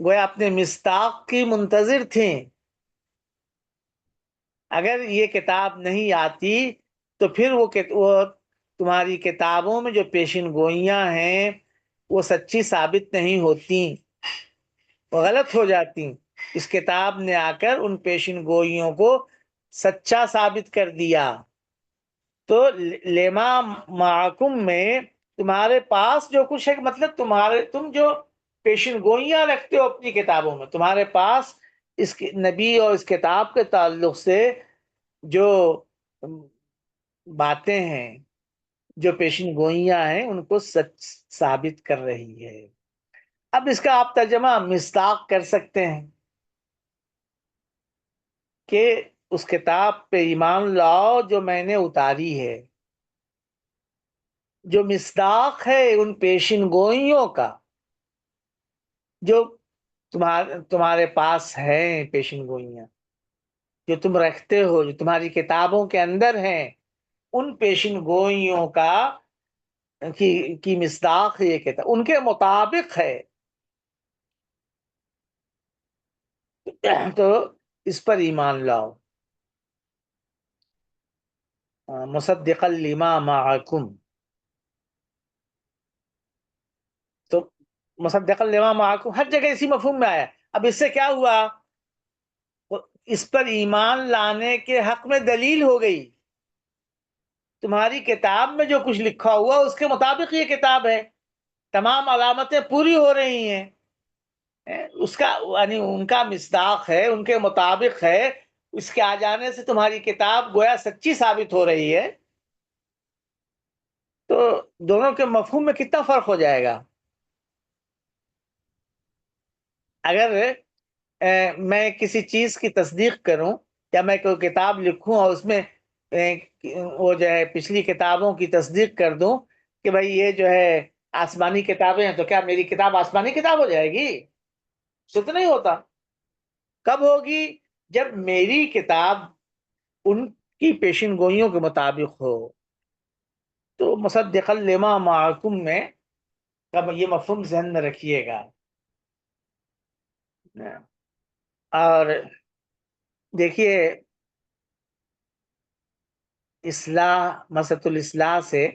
گویا اپنے مصداق کی منتظر تھیں۔ اگر یہ کتاب نہیں آتی تو پھر وہ تمہاری کتابوں میں جو پیشن گوئیاں ہیں وہ سچی ثابت نہیں ہوتی، وہ غلط ہو جاتی۔ اس کتاب نے آ کر ان پیشن گوئیوں کو سچا ثابت کر دیا۔ تو لما معکم میں تمہارے پاس جو کچھ ہے، مطلب تم جو پیشن گوئیاں رکھتے ہو اپنی کتابوں میں، تمہارے پاس اس نبی اور اس کتاب کے تعلق سے جو باتیں ہیں، جو پیشن گوئیاں ہیں، ان کو سچ ثابت کر رہی ہے۔ اب اس کا آپ ترجمہ مصداق کر سکتے ہیں کہ اس کتاب پہ ایمان لاؤ جو میں نے اتاری ہے، جو مصداق ہے ان پیشن گوئیوں کا جو تمہارے پاس ہیں، پیشن گوئیاں جو تم رکھتے ہو، جو تمہاری کتابوں کے اندر ہیں، ان پیشن گوئیوں کی مصداق یہ کتاب ان کے مطابق ہے۔ تو اس پر ایمان لاؤ۔ مصدقا لما معکم، تو مصدقا لما معکم ہر جگہ اسی مفہوم میں آیا۔ اب اس سے کیا ہوا؟ اس پر ایمان لانے کے حق میں دلیل ہو گئی۔ تمہاری کتاب میں جو کچھ لکھا ہوا اس کے مطابق یہ کتاب ہے، تمام علامتیں پوری ہو رہی ہیں، اس کا یعنی ان کا مصداق ہے، ان کے مطابق ہے۔ اس کے آ جانے سے تمہاری کتاب گویا سچی ثابت ہو رہی ہے۔ تو دونوں کے مفہوم میں کتنا فرق ہو جائے گا؟ اگر میں کسی چیز کی تصدیق کروں یا میں کوئی کتاب لکھوں اور اس میں وہ جو ہے پچھلی کتابوں کی تصدیق کر دوں کہ بھائی یہ جو ہے آسمانی کتابیں ہیں، تو کیا میری کتاب آسمانی کتاب ہو جائے گی؟ تو نہیں ہوتا۔ کب ہوگی؟ جب میری کتاب ان کی پیشن گوئیوں کے مطابق ہو۔ تو مصدقا لما معکم میں کب یہ مفہوم ذہن میں رکھیے گا۔ اور دیکھیے، اصلاح مسد الاصلاح سے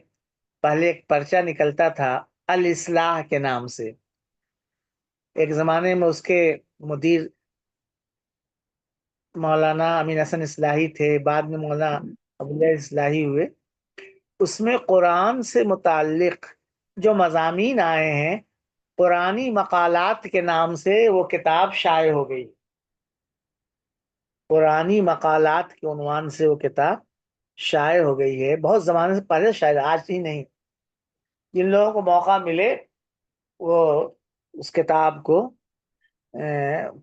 پہلے ایک پرچہ نکلتا تھا الاصلاح کے نام سے۔ ایک زمانے میں اس کے مدیر مولانا امین حسن اصلاحی تھے، بعد میں مولانا عبداللہ اصلاحی ہوئے۔ اس میں قرآن سے متعلق جو مضامین آئے ہیں، قرآنی مقالات کے نام سے وہ کتاب شائع ہو گئی۔ قرآنی مقالات کے عنوان سے وہ کتاب شائع ہو گئی ہے، بہت زمانے سے پہلے شائع، آج ہی نہیں۔ جن لوگوں کو موقع ملے وہ اس کتاب کو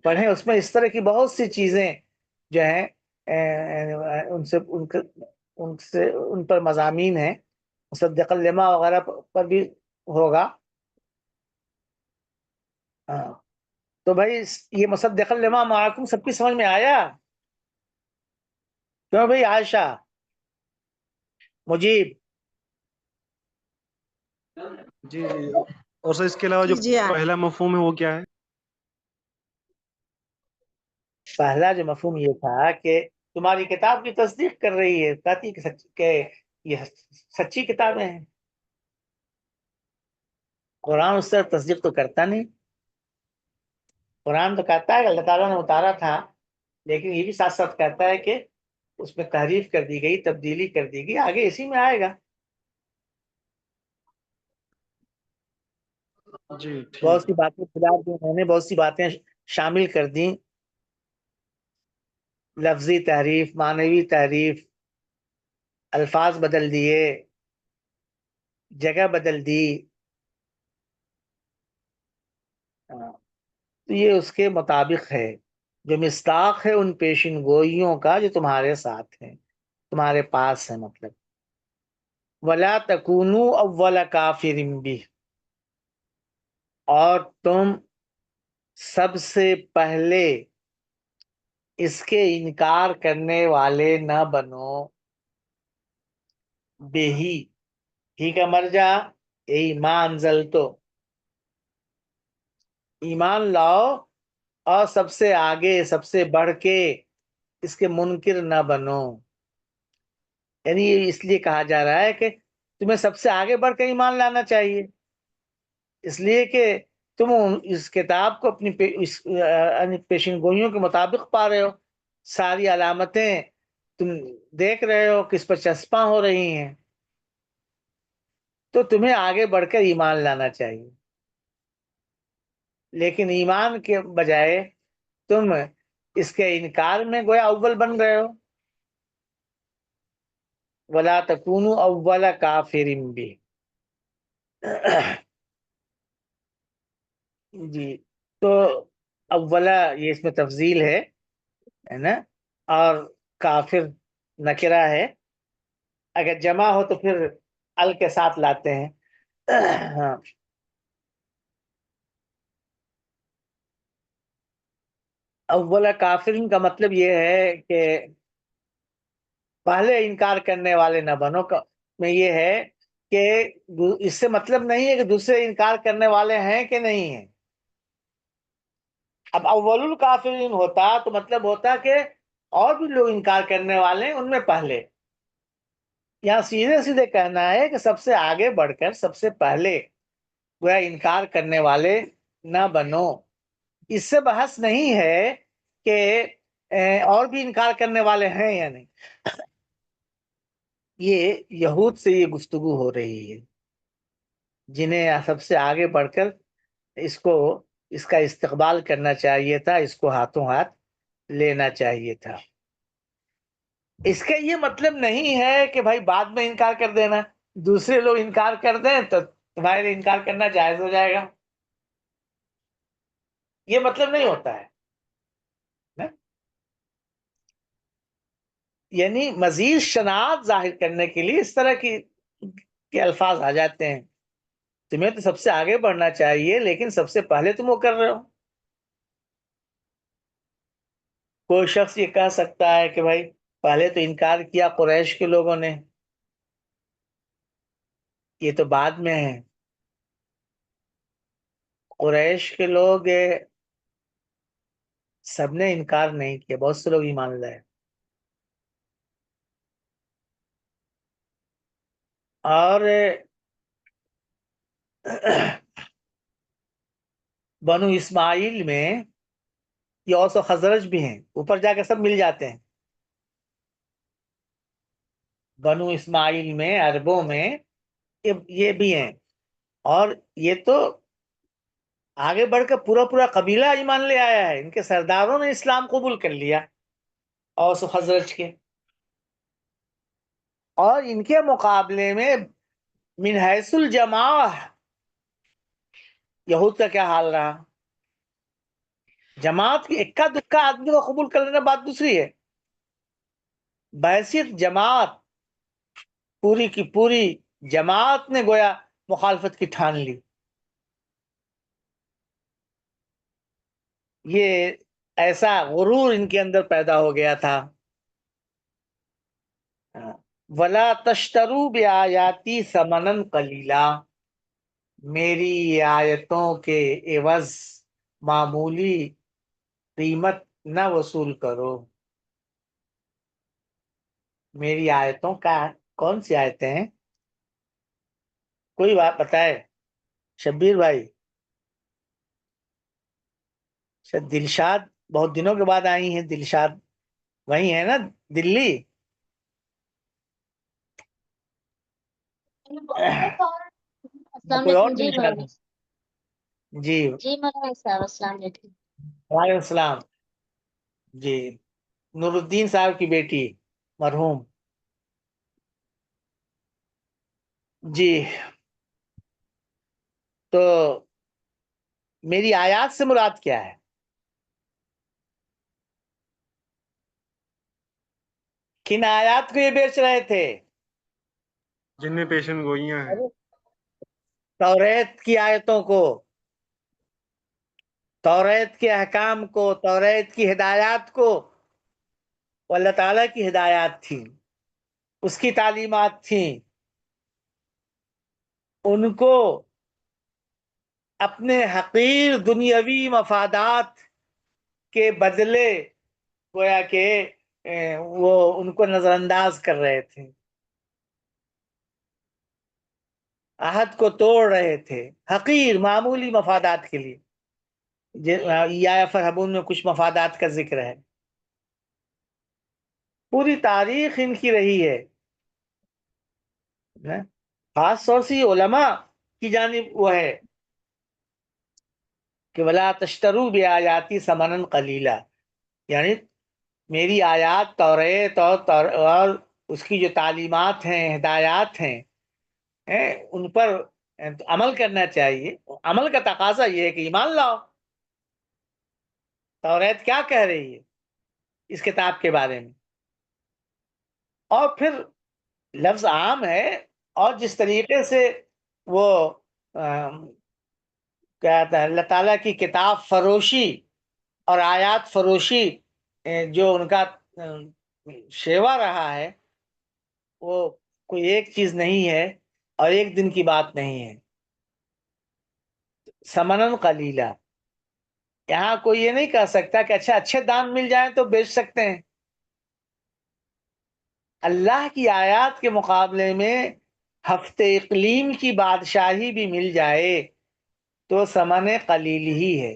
پڑھیں۔ اس میں اس طرح کی بہت سی چیزیں جو ہیں ان پر مضامین ہیں، مصدق لما وغیرہ پر بھی ہوگا۔ تو بھائی یہ مصدق لما معکم سب کی سمجھ میں آیا؟ کیوں بھائی عائشہ؟ مجیب؟ جی جی، اور سر اس کے علاوہ جو کیجیے آپ۔ پہلا مفہوم ہے وہ کیا ہے؟ پہلا جو مفہوم یہ تھا کہ تمہاری کتاب کی تصدیق کر رہی ہے، کہتی کہ یہ سچی کتابیں ہیں۔ قرآن اس طرح تصدیق تو کرتا نہیں۔ قرآن تو کہتا ہے کہ اللہ تعالیٰ نے اتارا تھا، لیکن یہ بھی ساتھ ساتھ کہتا ہے کہ اس میں تحریف کر دی گئی، تبدیلی کر دی گئی، آگے اسی میں آئے گا۔ جی بہت ٹھیک سی باتیں خدا دی، میں نے بہت سی باتیں شامل کر دیں، لفظی تحریف، معنوی تحریف، الفاظ بدل دیے، جگہ بدل دی۔ تو یہ اس کے مطابق ہے، جو مصداق ہے ان پیشن گوئیوں کا جو تمہارے ساتھ ہیں، تمہارے پاس ہے۔ مطلب وَلَا تَكُونُوا أَوَّلَ كَافِرٍ بِهِ، اور تم سب سے پہلے اس کے انکار کرنے والے نہ بنو۔ بہی، ہی کا مرجع ایمان انزلتو، ایمان لاؤ، اور سب سے آگے، سب سے بڑھ کے اس کے منکر نہ بنو۔ یعنی یہ اس لیے کہا جا رہا ہے کہ تمہیں سب سے آگے بڑھ کر ایمان لانا چاہیے، اس لیے کہ تم اس کتاب کو اپنی پیشن گوئیوں کے مطابق پا رہے ہو، ساری علامتیں تم دیکھ رہے ہو، کس پر چسپاں ہو رہی ہیں، تو تمہیں آگے بڑھ کر ایمان لانا چاہیے۔ لیکن ایمان کے بجائے تم اس کے انکار میں گویا اول بن رہے ہو۔ وَلَا تَكُونُوا أَوَّلَ كَافِرٍ بِهِ۔ جی، تو اولا یہ اس میں تفضیل ہے نا، اور کافر نکرہ ہے، اگر جمع ہو تو پھر ال کے ساتھ لاتے ہیں۔ ہاں، اولا کافرین کا مطلب یہ ہے کہ پہلے انکار کرنے والے نہ بنو، میں یہ ہے کہ اس سے مطلب نہیں ہے کہ دوسرے انکار کرنے والے ہیں کہ نہیں ہیں۔ اب اول الکافرین ہوتا تو مطلب ہوتا کہ اور بھی لوگ انکار کرنے والے ہیں، ان میں پہلے۔ یہاں سیدھے سیدھے کہنا ہے کہ سب سے آگے بڑھ کر سب سے پہلے گویا انکار کرنے والے نہ بنو۔ اس سے بحث نہیں ہے کہ اور بھی انکار کرنے والے ہیں یا نہیں، یہ یہود سے یہ گفتگو ہو رہی ہے، جنہیں سب سے آگے بڑھ کر اس کا استقبال کرنا چاہیے تھا، اس کو ہاتھوں ہاتھ لینا چاہیے تھا۔ اس کا یہ مطلب نہیں ہے کہ بھائی بعد میں انکار کر دینا، دوسرے لوگ انکار کر دیں تو تمہارے لیے انکار کرنا جائز ہو جائے گا، یہ مطلب نہیں ہوتا ہے نا؟ یعنی مزید شناعت ظاہر کرنے کے لیے اس طرح کے الفاظ آ جاتے ہیں، تمہیں تو سب سے آگے بڑھنا چاہیے لیکن سب سے پہلے تم وہ کر رہے ہو۔ کوئی شخص یہ کہہ سکتا ہے کہ بھائی پہلے تو انکار کیا قریش کے لوگوں نے، یہ تو بعد میں ہے۔ قریش کے لوگ سب نے انکار نہیں کیا، بہت سے لوگ ایمان لائے، اور بنو اسماعیل میں یہ اوس و خزرج بھی ہیں، اوپر جا کے سب مل جاتے ہیں۔ بنو اسماعیل میں، عربوں میں یہ بھی ہیں، اور یہ تو آگے بڑھ کر پورا پورا قبیلہ ایمان لے آیا ہے، ان کے سرداروں نے اسلام قبول کر لیا، اوس و خزرج کے۔ اور ان کے مقابلے میں من حیث الجماع یہود کا کیا حال رہا؟ جماعت کی اکا دکا آدمی کو قبول کر لینا بات دوسری ہے، بحیثیت جماعت پوری کی پوری جماعت نے گویا مخالفت کی ٹھان لی۔ یہ ایسا غرور ان کے اندر پیدا ہو گیا تھا ولا تشترو بآیاتی ثمنا قلیلا، میری آیتوں کے عوض معمولی قیمت نہ وصول کرو۔ میری آیتوں کا کون سی آیتیں ہیں؟ کوئی بات بتائے شبیر بھائی؟ شاید دلشاد بہت دنوں کے بعد آئی ہیں، دلشاد وہی ہے نا دلی؟ السلام کوئی اور علیکم جی دلشاد مولانا۔ ہے؟ جی جی مولانا صاحب السلام علیکم۔ وعلیکم السلام۔ جی نور الدین صاحب کی بیٹی مرحوم۔ جی تو میری آیات سے مراد کیا ہے؟ کن آیات کو یہ بیچ رہے تھے؟ جن میں پیشن گوئیاں ہیں۔ توریت کی آیتوں کو، توریت کے احکام کو، توریت کی ہدایات کو۔ وہ اللہ تعالیٰ کی ہدایات تھیں، اس کی تعلیمات تھیں، ان کو اپنے حقیر دنیاوی مفادات کے بدلے گویا کہ وہ ان کو نظر انداز کر رہے تھے، عہد کو توڑ رہے تھے حقیر معمولی مفادات کے لیے۔ یا فرحبون میں کچھ مفادات کا ذکر ہے۔ پوری تاریخ ان کی رہی ہے، خاص طور سے علماء کی جانب وہ ہے کہ ولا تشترو بآیاتی ثمنا قلیلا، یعنی میری آیات توریت اور اس کی جو تعلیمات ہیں، ہدایات ہیں، ان پر عمل کرنا چاہیے۔ عمل کا تقاضا یہ ہے کہ ایمان لاؤ۔ توریت کیا کہہ رہی ہے اس کتاب کے بارے میں؟ اور پھر لفظ عام ہے، اور جس طریقے سے وہ کیا ہے اللہ تعالیٰ کی کتاب فروشی اور آیات فروشی جو ان کا شیوا رہا ہے، وہ کوئی ایک چیز نہیں ہے اور ایک دن کی بات نہیں ہے۔ ثمناً قلیلا، یہاں کوئی یہ نہیں کہہ سکتا کہ اچھا اچھے دام مل جائیں تو بیچ سکتے ہیں۔ اللہ کی آیات کے مقابلے میں ہفتے اقلیم کی بادشاہی بھی مل جائے تو ثمن قلیل ہی ہے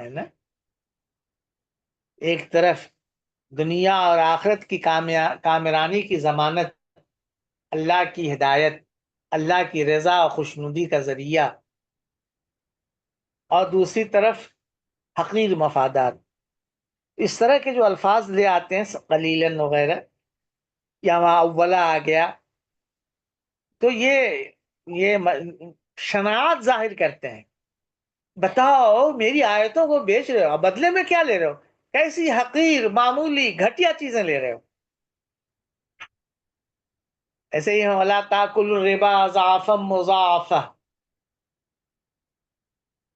نا؟ ایک طرف دنیا اور آخرت کی کامرانی کی ضمانت، اللہ کی ہدایت، اللہ کی رضا اور خوشنودی کا ذریعہ، اور دوسری طرف حقیر مفادات۔ اس طرح کے جو الفاظ لے آتے ہیں قلیلاً وغیرہ، یا وہاں اولا آ گیا، تو یہ شناعت ظاہر کرتے ہیں۔ بتاؤ میری آیتوں کو بیچ رہے ہو، بدلے میں کیا لے رہے ہو؟ کیسی حقیر معمولی گھٹیا چیزیں لے رہے ہو۔ ایسے ہی وَلَا تَأْكُلُوا الرِّبَا ضَعْفًا مُضَاعَفًا،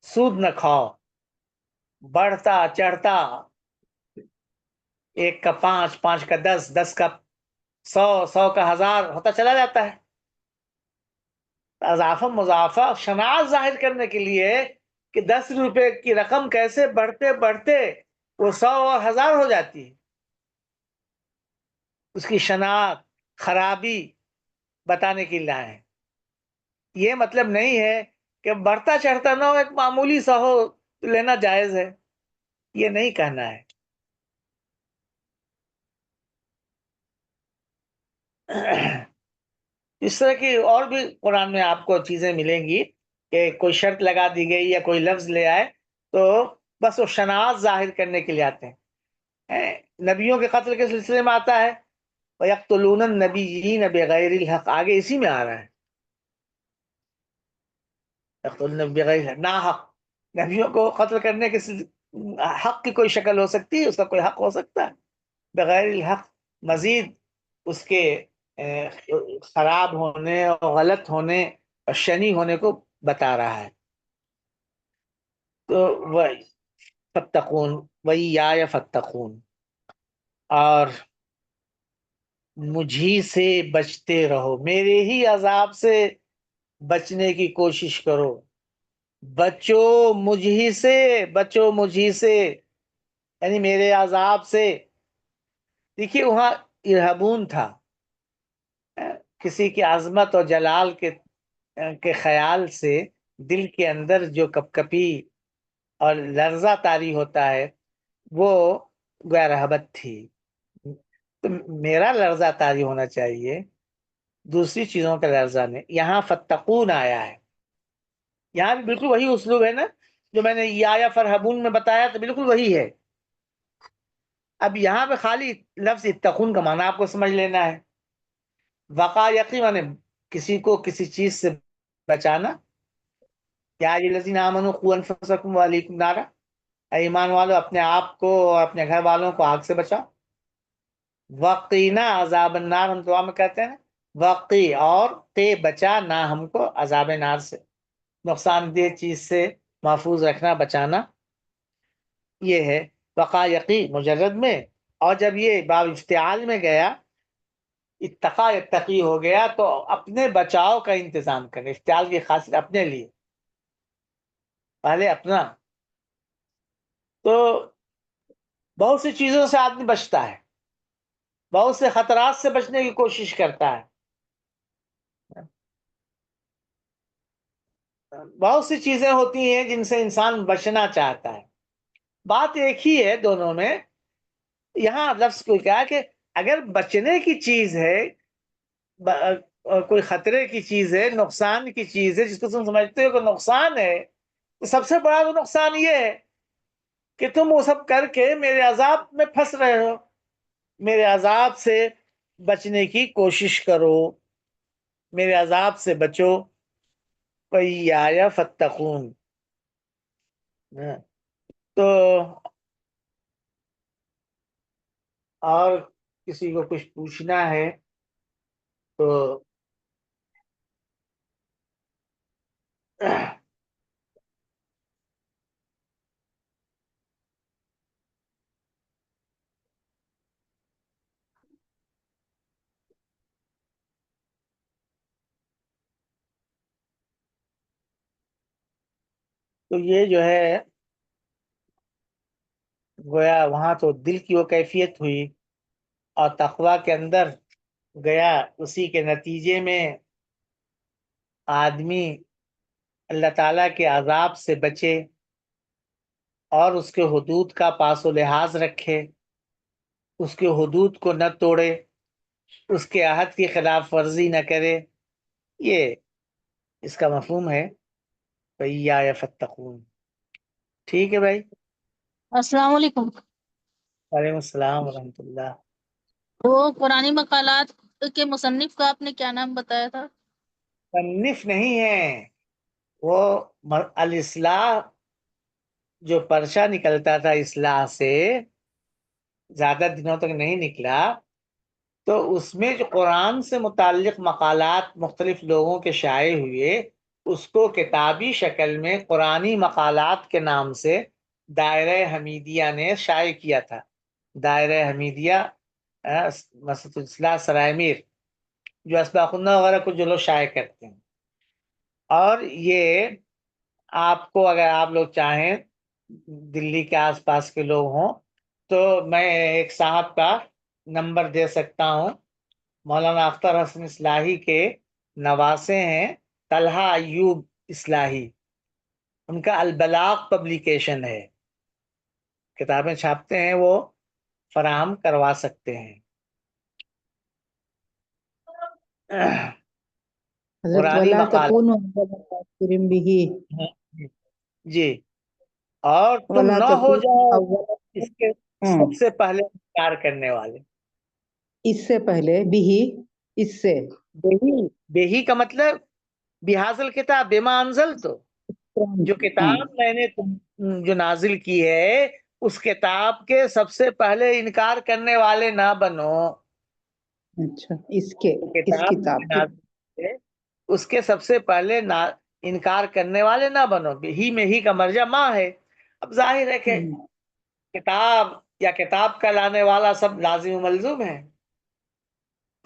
سود نہ کھاؤ بڑھتا چڑھتا، 1 کا 5، 5 کا 10، 10 کا 100، 100 کا 1000 ہوتا چلا جاتا ہے۔ اضافہ مضافہ شناعت ظاہر کرنے کے لیے کہ 10 روپے کی رقم کیسے بڑھتے بڑھتے وہ 100 اور 1000 ہو جاتی ہے، اس کی شناعت خرابی بتانے کے لیے ہے۔ یہ مطلب نہیں ہے کہ بڑھتا چڑھتا نہ ہو، ایک معمولی سا ہو تو لینا جائز ہے، یہ نہیں کہنا ہے۔ اس طرح کی اور بھی قرآن میں آپ کو چیزیں ملیں گی کہ کوئی شرط لگا دی گئی یا کوئی لفظ لے آئے تو بس وہ شناعت ظاہر کرنے کے لیے آتے ہیں۔ نبیوں کے قتل کے سلسلے میں آتا ہے وَيَقْتُلُونَ النَّبِيِّينَ بِغَيْرِ الْحَقِّ، آگے اسی میں آ رہا ہے يَقْتُلُونَ بِغَيْرِ الْحَقِّ، ناحق نبیوں کو قتل کرنے کے حق کی کوئی شکل ہو سکتی ہے، اس کا کوئی حق ہو سکتا ہے؟ بغیر الحق، مزید اس کے خراب ہونے اور غلط ہونے اور شنی ہونے کو بتا رہا ہے۔ تو وہی فتقون، وہی یا فتقون، اور مجھی سے بچتے رہو، میرے ہی عذاب سے بچنے کی کوشش کرو، بچو مجھی سے، بچو مجھی سے، یعنی میرے عذاب سے۔ دیکھیے وہاں ارہبون تھا، کسی کی عظمت اور جلال کے خیال سے دل کے اندر جو کپکپی اور لرزہ طاری ہوتا ہے وہ گویا رہبت تھی۔ تو میرا لرزہ طاری ہونا چاہیے، دوسری چیزوں کا لرزہ نہیں۔ یہاں فتقون آیا ہے، یہاں بھی بالکل وہی اسلوب ہے نا جو میں نے یا فرحبون میں بتایا، تو بالکل وہی ہے۔ اب یہاں پہ خالی لفظ اتقون کا معنی آپ کو سمجھ لینا ہے۔ وقا یقین مانے کسی کو کسی چیز سے بچانا، یا الذین آمنوا قوا انفسکم واہلیکم نارا، اے ایمان والو اپنے آپ کو اور اپنے گھر والوں کو آگ سے بچاؤ۔ وقینا عذاب النار، ہم دعا میں کہتے ہیں نا وقی، اور تے بچا نہ ہم کو عذاب نار سے، نقصان دہ چیز سے محفوظ رکھنا، بچانا، یہ ہے وقا یقی مجرد میں۔ اور جب یہ باب افتعال میں گیا، اتقا یتقی ہو گیا، تو اپنے بچاؤ کا انتظام کریں۔ افتعال کی خاصیت اپنے لیے، پہلے اپنا۔ تو بہت سی چیزوں سے آدمی بچتا ہے، بہت سے خطرات سے بچنے کی کوشش کرتا ہے، بہت سی چیزیں ہوتی ہیں جن سے انسان بچنا چاہتا ہے۔ بات ایک ہی ہے دونوں میں، یہاں لفظ کو کہا کہ اگر بچنے کی چیز ہے، کوئی خطرے کی چیز ہے، نقصان کی چیز ہے، جس کو تم سمجھتے ہو کہ نقصان ہے، تو سب سے بڑا تو نقصان یہ ہے کہ تم وہ سب کر کے میرے عذاب میں پھنس رہے ہو۔ میرے عذاب سے بچنے کی کوشش کرو، میرے عذاب سے بچو، وَإِيَّایَ فَاتَّقُونِ۔ تو اور کسی کو کچھ پوچھنا ہے تو تو یہ جو ہے گویا وہاں تو دل کی وہ کیفیت ہوئی، اور تقوی کے اندر گیا، اسی کے نتیجے میں آدمی اللہ تعالیٰ کے عذاب سے بچے اور اس کے حدود کا پاس و لحاظ رکھے، اس کے حدود کو نہ توڑے، اس کے عہد کی خلاف ورزی نہ کرے۔ یہ اس کا مفہوم ہے وَإِيَّایَ فَاتَّقُونِ۔ ٹھیک ہے بھائی، السلام علیکم۔ وعلیکم السلام ورحمۃ اللہ۔ وہ قرآنی مقالات کے مصنف کا آپ نے کیا نام بتایا تھا؟ مصنف نہیں ہے وہ، الاصلاح جو پرچہ نکلتا تھا اصلاح سے، زیادہ دنوں تک نہیں نکلا، تو اس میں جو قرآن سے متعلق مقالات مختلف لوگوں کے شائع ہوئے، اس کو کتابی شکل میں قرآنی مقالات کے نام سے دائرہ حمیدیہ نے شائع کیا تھا۔ دائرہ حمیدیہ مسجد الاصلاح سرائے میر، جو اسباق اللہ وغیرہ کو جو لوگ شائع کرتے ہیں۔ اور یہ آپ کو اگر آپ لوگ چاہیں، دلی کے آس پاس کے لوگ ہوں، تو میں ایک صاحب کا نمبر دے سکتا ہوں، مولانا اختر حسن اصلاحی کے نواسے ہیں، طلحہ ایوب اصلاحی، ان کا البلاغ پبلیکیشن ہے، کتابیں چھاپتے ہیں، وہ فراہم کروا سکتے ہیں۔ حضرت قرآنی وَلَا مقال تَكُونُوا أَوَّلَ كَافِرٍ بِهِ، جی، اور تم وَلَا نہ ہو تَكُونُوا جاؤ أَوَّلَ، اس کے سب سے پہلے انکار کرنے والے۔ اس سے پہلے بھی، اس سے بےہی کا مطلب بحاصل کتاب بما انزل، تو جو کتاب میں نے جو نازل کی ہے اس کتاب کے سب سے پہلے انکار کرنے والے نہ بنو۔ اچھا، اس کے، جو اس کتاب میں کتاب نے کے، نازل کی ہے اس کے سب سے پہلے انکار کرنے والے نہ بنو۔ ہی میں ہی کا مرجع ماں ہے۔ اب ظاہر ہے کہ کتاب یا کتاب کا لانے والا سب لازم و ملزوم ہے،